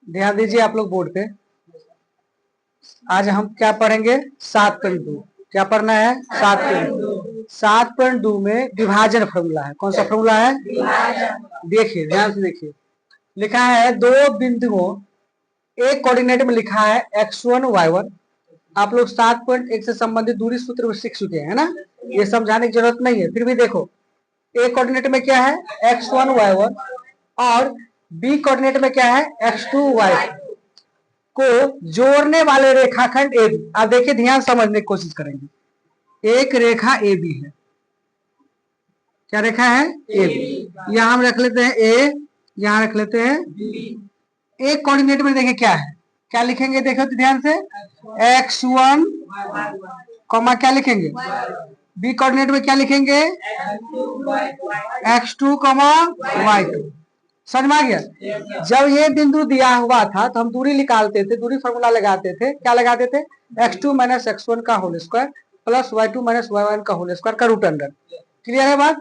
ध्यान दीजिए आप लोग बोर्ड पे। आज हम क्या पढ़ेंगे? 7.2। क्या पढ़ना है? 7.2। 7.2 में विभाजन फॉर्मूला है। कौन सा फॉर्मूला है? देखिए, ध्यान से देखिए। लिखा है दो बिंदुओं, एक कोऑर्डिनेट में लिखा है x1 y1। आप लोग 7.1 से संबंधित दूरी सूत्र में सीख चुके हैं ना, ये समझाने की जरूरत नहीं है। फिर भी देखो, ए कोऑर्डिनेट में क्या है? x1 y1 और बी कोऑर्डिनेट में क्या है? x2 y2 को जोड़ने वाले रेखाखंड ए बी। आप देखिए, ध्यान समझने की कोशिश करेंगे। एक रेखा ए बी है। क्या रेखा है? A B. यहां हम रख लेते हैं ए, यहां रख लेते हैं बी। एक कोऑर्डिनेट में देखिए क्या है, क्या लिखेंगे? देखो तो ध्यान से, x1 कॉमा क्या लिखेंगे? बी कोऑर्डिनेट में क्या लिखेंगे? x2 comma y2। समझ में आ गया? जब ये बिंदु दिया हुआ था तो हम दूरी निकालते थे, दूरी फॉर्मूला लगाते थे। क्या लगाते थे? x2 माइनस x1 का whole square plus y2 minus y1 का होल स्क्वायर का रूट अंडर। क्लियर है बात?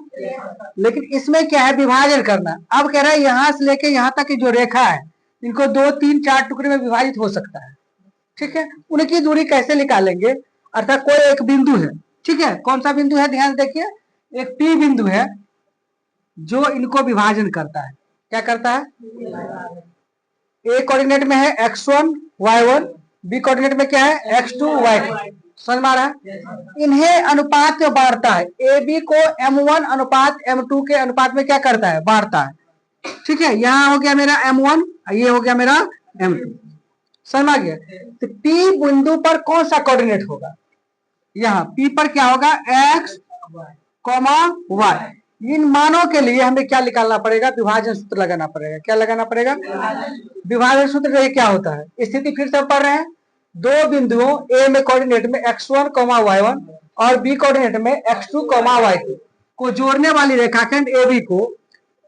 लेकिन इसमें क्या है? विभाजन करना। अब कह रहा है यहां से लेके यहां तक की जो रेखा है, इनको 2, 3, 4 टुकड़े में विभाजित हो सकता है। ठीक है, उनकी दूरी कैसे निकालेंगे? अर्थात कोई एक बिंदु है, ठीक है, कौन सा बिंदु है? ध्यान देखिए, एक P बिंदु है जो इनको विभाजन करता है। क्या करता है? ए कोऑर्डिनेट में है x1 y1, बी कोऑर्डिनेट में क्या है? x2 y2। समझ में आ रहा है? इन्हें अनुपात में बांटता है। ए बी को m1 अनुपात m2 के अनुपात में क्या करता है? बांटता है। ठीक है, यहां हो गया मेरा m1, ये हो गया मेरा m2। समझ में आ गया? तो P बिंदु पर कौन सा कोऑर्डिनेट होगा? यहाँ P पर क्या होगा? x, y। इन मानों के लिए हमें क्या निकालना पड़ेगा? विभाजन सूत्र लगाना पड़ेगा। क्या लगाना पड़ेगा? विभाजन सूत्र। ये क्या होता है? स्थिति फिर से पढ़ रहे हैं। दो बिंदुओं ए में कोऑर्डिनेट में x1 y1 और बी कोऑर्डिनेट में x2 y2 को जोड़ने वाली रेखाखंड AB को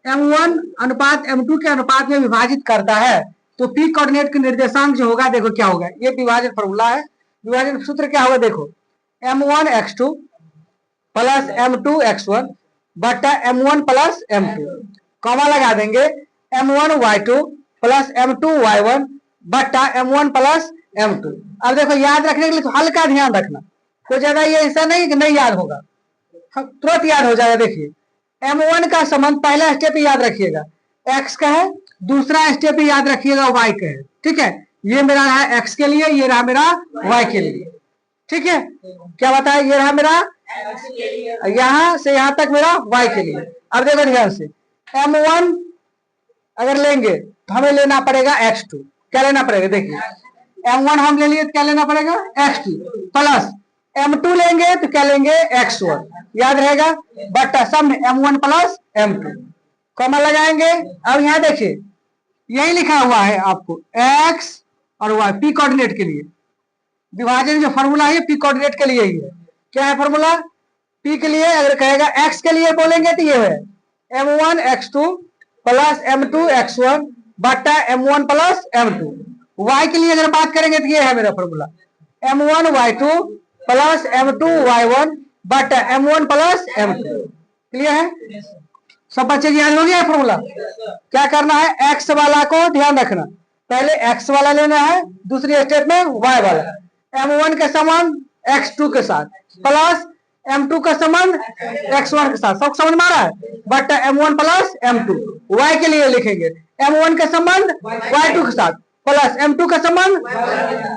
m1 अनुपात m2 के अनुपात में विभाजित करता है। तो P कोऑर्डिनेट के निर्देशांक जो होगा, देखो क्या होगा। ये विभाजन फॉर्मूला है। विभाजन सूत्र क्या होगा? देखो, m1 x2 plus m2 x1 बटा m1 प्लस m2, कॉमा लगा देंगे m1 y2 plus m2 y1 बटा m1 प्लस m2। अब देखो, याद रखने के लिए तो हल्का ध्यान रखना, कोई ज्यादा ये ऐसा नहीं कि नहीं याद होगा, तुरंत याद हो जाएगा। देखिए, m1 का संबंध पहला स्टेप याद रखिएगा x का है, दूसरा स्टेप याद रखिएगा y का है। ठीक है, ये मेरा रहा x के लिए, ये रहा मेरा y के लिए। ठीक है, क्या बताया? ये रहा मेरा यहां से यहां तक मेरा y के लिए। अब देखो ध्यान से, m1 अगर लेंगे तो हमें लेना पड़ेगा x2। क्या लेना पड़ेगा? देखिए, m1 हम ले लिए तो क्या लेना पड़ेगा? x2 प्लस m2 लेंगे तो क्या लेंगे? x1। याद रहेगा? बट सब में m1 प्लस m2, कॉमा लगाएंगे। अब यहाँ देखिए, यही लिखा हुआ है आपको x और y, p कोऑर्डिनेट के लिए। विभाजन जो फॉर्मूला है पी कोऑर्डिनेट के लिए ही है। क्या है फॉर्मूला? पी के लिए अगर कहेगा एक्स के लिए बोलेंगे तो ये है m1 x2 plus m2 x1 बटा m1 प्लस m2। y के लिए अगर बात करेंगे तो ये है मेरा formula m1 y2 plus m2 y1 बटा m1 प्लस m2। क्लियर है? सब बच्चे की याद हो गया फॉर्मूला? क्या करना है? एक्स वाला को ध्यान रखना, पहले एक्स वाला लेना है, दूसरी स्टेप में वाई वाला। m1 के संबंध x2 के साथ प्लस m2 का संबंध x1 के साथ। सब समझ में आ रहा है? But m1 plus m2। y के लिए लिखेंगे m1 का संबंध y2 के साथ प्लस m2 का संबंध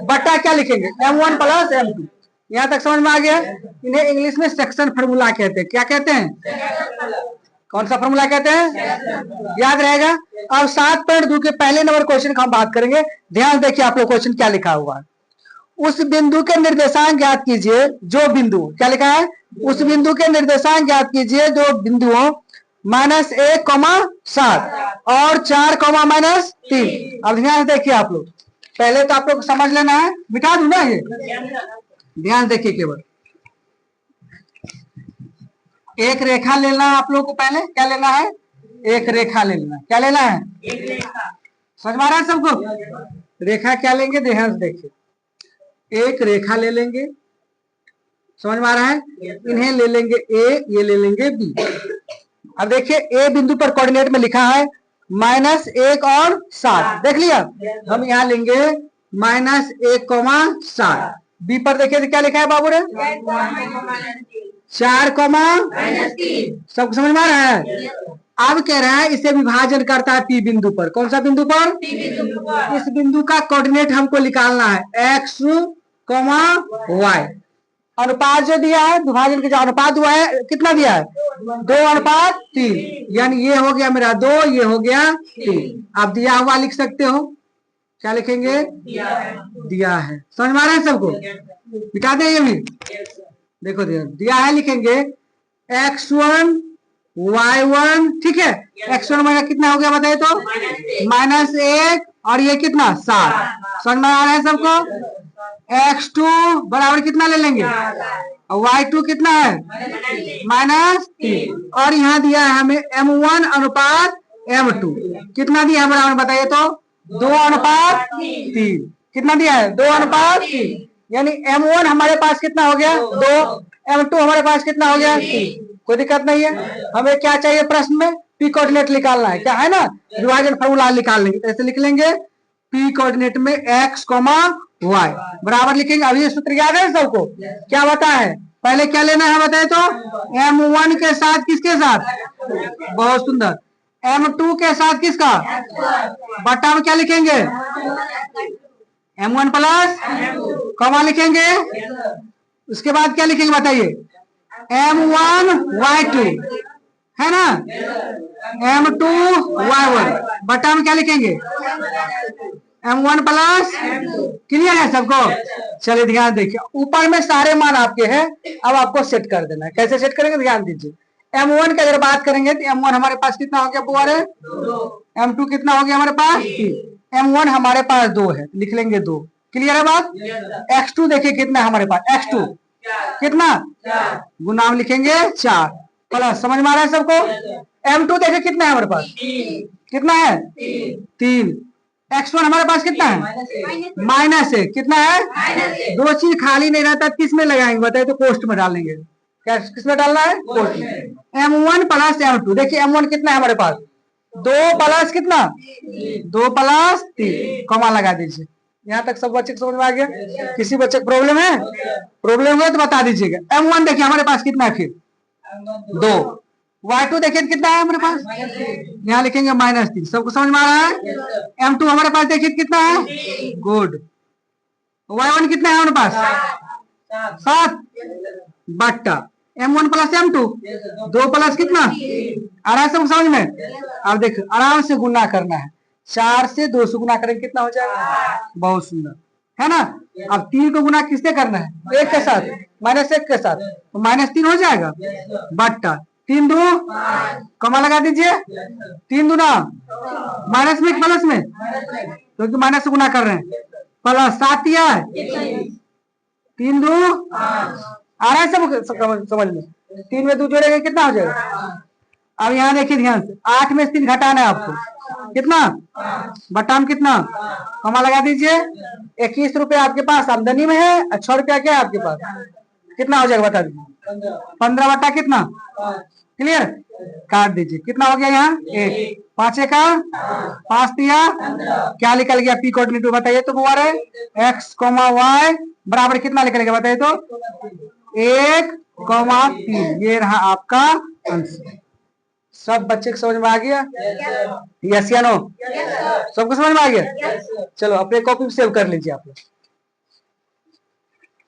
बटा क्या लिखेंगे? m1 plus m2। यहां तक समझ में आ गया? इन्हें इंग्लिश में सेक्शन फार्मूला कहते हैं। क्या कहते हैं? कौन सा फॉर्मूला कहते हैं? याद रहेगा? अब 7.2 के पहले नंबर क्वेश्चन का हम बात करेंगे। ध्यान देखिए आप लोग, क्वेश्चन क्या लिखा हुआ है। उस बिंदु के निर्देशांक ज्ञात कीजिए जो बिंदु, क्या लिखा है? उस बिंदु के निर्देशांक ज्ञात कीजिए जो बिंदुओं -1, 7 और 4, -3। अब ध्यान देखिए आप लोग, पहले तो आप लोग समझ लेना है, मिटा दूं ना ये, ध्यान देखिए। केवल एक रेखा लेना है आप लोग को। पहले क्या लेना है? एक रेखा ले लेना। क्या लेना है? एक रेखा। समझ में आ रहा है सबको? रेखा क्या लेंगे? ध्यान से देखिए, एक रेखा ले लेंगे। समझ में आ रहा है? इन्हें ले लेंगे ए, ये ले लेंगे बी। अब देखिए, ए बिंदु पर कोऑर्डिनेट में लिखा है -1 और 7 देख लिया। हम यहाँ लेंगे -1, 7। बी पर देखिए तो क्या लिखा है बाबू रे? 4, सबको समझ में आ रहा है? अब कह रहा है इसे विभाजन करता है पी बिंदु पर। कौन सा बिंदु पर? इस बिंदु का कोऑर्डिनेट हमको निकालना है x, y। अनुपात जो दिया है, विभाजन का जो अनुपात हुआ है कितना दिया है? 2:3। यानी ये हो गया मेरा 2, ये हो गया 3। आप दिया हुआ लिख सकते हो। क्या लिखेंगे? दिया है। समझ में आ रहा है सबको? मिटा दें ये भी। देखो दिया है, लिखेंगे x1 y1, ठीक है। x1 मेरा कितना हो गया बताइए तो? -1 और ये कितना? 7। समझ में आ रहा है सबको? x2 बराबर कितना ले लेंगे? और y2 कितना है? -3। और यहाँ दिया है हमें m1 अनुपात m2। कितना दिया है बराबर बताइए तो? 2:3। कितना दिया है? 2:3। यानी m1 हमारे पास कितना हो गया? 2। m2 हमारे पास कितना हो गया? 3। कोई दिक्कत नहीं है। हमें क्या चाहिए प्रश्न में? पी कोऑर्डिनेट निकालना है, क्या है ना? विभाजन फॉर्मूला निकाल लेंगे। ऐसे लिख लेंगे पी कोऑर्डिनेट में x, y बराबर लिखेंगे। अभी ये सूत्र याद है सबको? क्या बता है? पहले क्या लेना है बताए तो? m1 के साथ किसके साथ? बहुत सुंदर। m2 के साथ किसका? बट्टा में क्या लिखेंगे? m1 प्लस कॉमा लिखेंगे। उसके बाद क्या लिखेंगे बताइए? m1 y2 है ना? m2 y1 बट्टा में क्या लिखेंगे? m1 plus. क्लियर है सबको? चलिए ध्यान देखिए, ऊपर में सारे मान आपके हैं। अब आपको सेट कर देना है। कैसे सेट करेंगे ध्यान दीजिए। m1 की अगर बात करेंगे तो m1 हमारे पास कितना हो गया बुआ रे? m2 कितना हो गया हमारे पास? 3। m1 हमारे पास 2 है, लिख लेंगे 2। क्लियर है बात? x2 देखिए कितना है हमारे पास? x2 कितना? गुना में लिखेंगे 4 प्लस। समझ में आ रहा है सबको? m2 देखिए कितना है हमारे पास? कितना है? 3। x1 हमारे पास कितना है? -1। कितना है? 2 चीज खाली नहीं रहता, किस में लगाएंगे बताइए तो? कोष्ट में डालेंगे। क्या किस में डालना है? कोष्ट में। m1 प्लस m2 देखिए m1 कितना है हमारे पास? 2 प्लस कितना? 2 प्लस 3 कॉमा लगा दीजिए। यहाँ तक सब बच्चे समझ में आ गया? किसी बच्चे को प्रॉब्लम है? प्रॉब्लम है तो बता दीजिएगा। m1 देखिए हमारे पास कितना है फिर? 2। y2 देखिए कितना है हमारे पास? यहाँ लिखेंगे -3। सबको समझ में आ रहा है? m2 हमारे पास देखिए कितना है? गुड। y1 कितना है हमारे पास? 7 बट्टा m1 प्लस m2 2 प्लस कितना? आ रहा है सब समझ में? अब देखो आराम से गुना करना है। 4 से 2 से गुना करेंगे कितना हो जाएगा? बहुत सुंदर है ना? अब 3 को गुना किससे करना है? 1 के साथ, -1 के साथ, तो -3 हो जाएगा बट्टा 3 2 कमा लगा दीजिए। 3 दूना माइनस में प्लस में, क्योंकि माइनस से गुना कर रहे हैं। प्लस 7 दिया है, 3 2 आ रहा है सब समझ में? 3 में 2 जोड़ेंगे कितना हो जाएगा? अब यहाँ देखिए ध्यान से, 8 में से 3 घटाना है आपको। कितना? बट्टा में कितना? कमा लगा दीजिए। 21 रुपए आपके पास आमदनी में है, 6 रुपया क्या है आपके पास? कितना हो जाएगा बता दीजिए। 15 बट्टा कितना? क्लियर? काट दीजिए। कितना हो गया यहाँ? 1 5 का 5 दिया, क्या निकल गया? पी कोऑर्डिनेट बताइए तो बुआ रहे x, y बराबर कितना निकल गया बताइए तो? 1, 3। ये रहा आपका आंसर। सब बच्चे को समझ में आ गया? यस या नो? सबको समझ में आ गया? चलो अपने कॉपी में सेव कर लीजिए आप लोग।